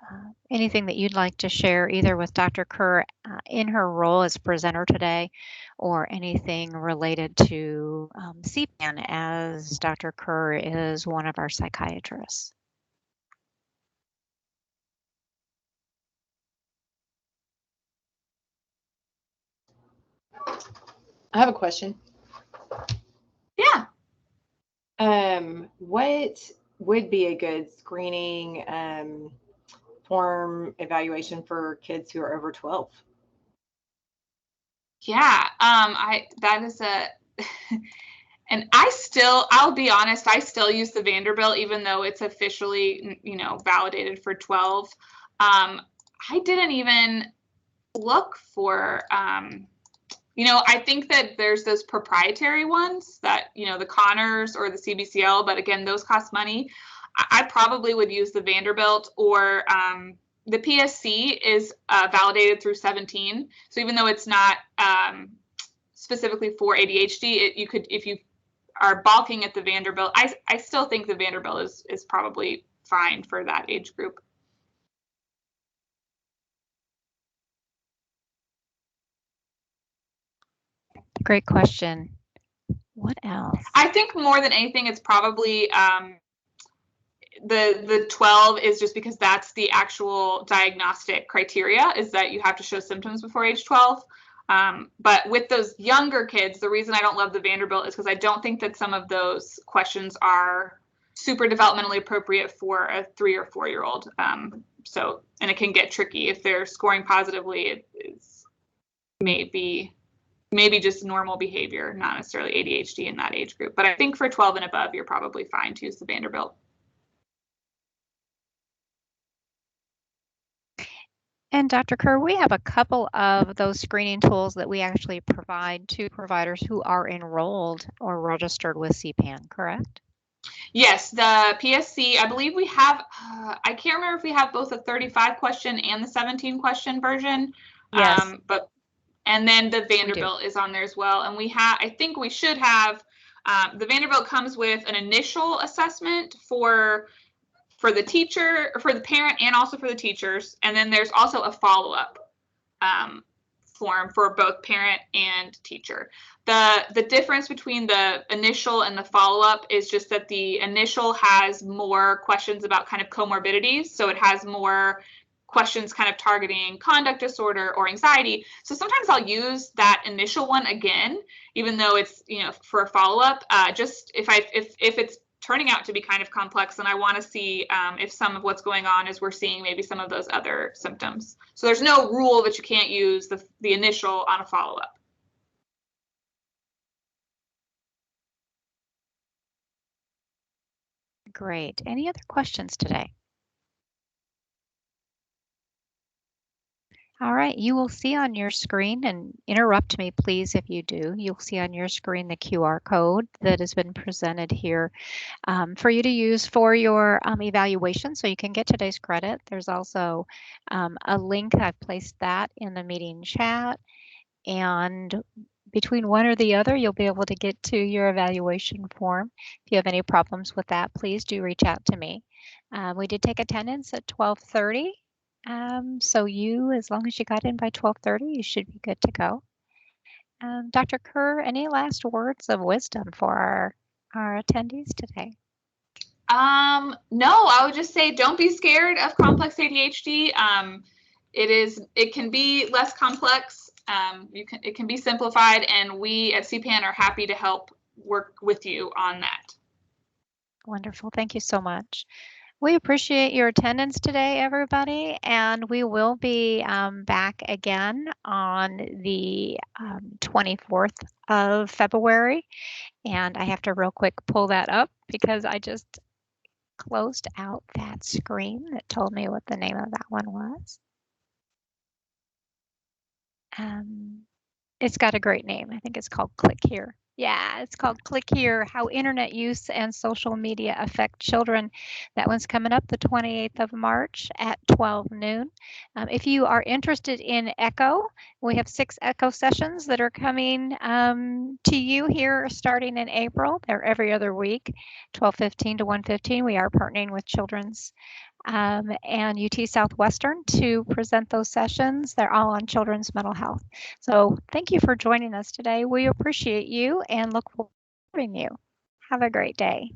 anything that you'd like to share either with Dr. Kerr in her role as presenter today, or anything related to CPAN, as Dr. Kerr is one of our psychiatrists? I have a question. Yeah. What would be a good screening form evaluation for kids who are over 12? Yeah, that is a, and I'll be honest, I still use the Vanderbilt, even though it's officially, you know, validated for 12. I didn't even look for, you know, I think that there's those proprietary ones that, you know, the Connors or the CBCL, but again, those cost money. I probably would use the Vanderbilt, or the PSC is validated through 17. So even though it's not specifically for ADHD, you could, if you are balking at the Vanderbilt, I still think the Vanderbilt is probably fine for that age group. Great question. What else? I think more than anything, it's probably the 12 is just because that's the actual diagnostic criteria, is that you have to show symptoms before age 12. But with those younger kids, the reason I don't love the Vanderbilt is because I don't think that some of those questions are super developmentally appropriate for a 3 or 4 year old. And it can get tricky if they're scoring positively. It's maybe just normal behavior, not necessarily ADHD in that age group. But I think for 12 and above, you're probably fine to use the Vanderbilt. And Dr. Kerr, we have a couple of those screening tools that we actually provide to providers who are enrolled or registered with CPAN, correct? Yes, the PSC, I believe we have, I can't remember if we have both a 35 question and the 17 question version. Yes. And then the Vanderbilt is on there as well. And I think we should have, the Vanderbilt comes with an initial assessment for the teacher, or for the parent, and also for the teachers. And then there's also a follow-up form for both parent and teacher. The difference between the initial and the follow-up is just that the initial has more questions about kind of comorbidities. So it has more questions kind of targeting conduct disorder or anxiety. So sometimes I'll use that initial one again, even though it's, for a follow-up, just if it's turning out to be kind of complex, and I want to see if some of what's going on is we're seeing maybe some of those other symptoms. So there's no rule that you can't use the initial on a follow-up. Great. Any other questions today? All right, you will see on your screen, and interrupt me please if you do, you'll see on your screen the QR code that has been presented here for you to use for your evaluation so you can get today's credit. There's also a link, I've placed that in the meeting chat, and between one or the other, you'll be able to get to your evaluation form. If you have any problems with that, please do reach out to me. We did take attendance at 12:30. So as long as you got in by 12:30, you should be good to go. Dr. Kerr, any last words of wisdom for our attendees today? No, I would just say don't be scared of complex ADHD. It can be less complex. It can be simplified, and we at CPAN are happy to help work with you on that. Wonderful. Thank you so much. We appreciate your attendance today, everybody, and we will be back again on the 24th of February. And I have to real quick pull that up because I just closed out that screen that told me what the name of that one was. It's got a great name. I think it's called Click Here. Yeah, it's called Click Here, How Internet Use and Social Media Affect Children. That one's coming up the 28th of March at 12 noon. If you are interested in ECHO, we have 6 ECHO sessions that are coming to you here starting in April. They're every other week, 12:15 to 1:15. We are partnering with Children's and UT Southwestern to present those sessions. They're all on children's mental health. So thank you for joining us today. We appreciate you and look forward to serving you. Have a great day.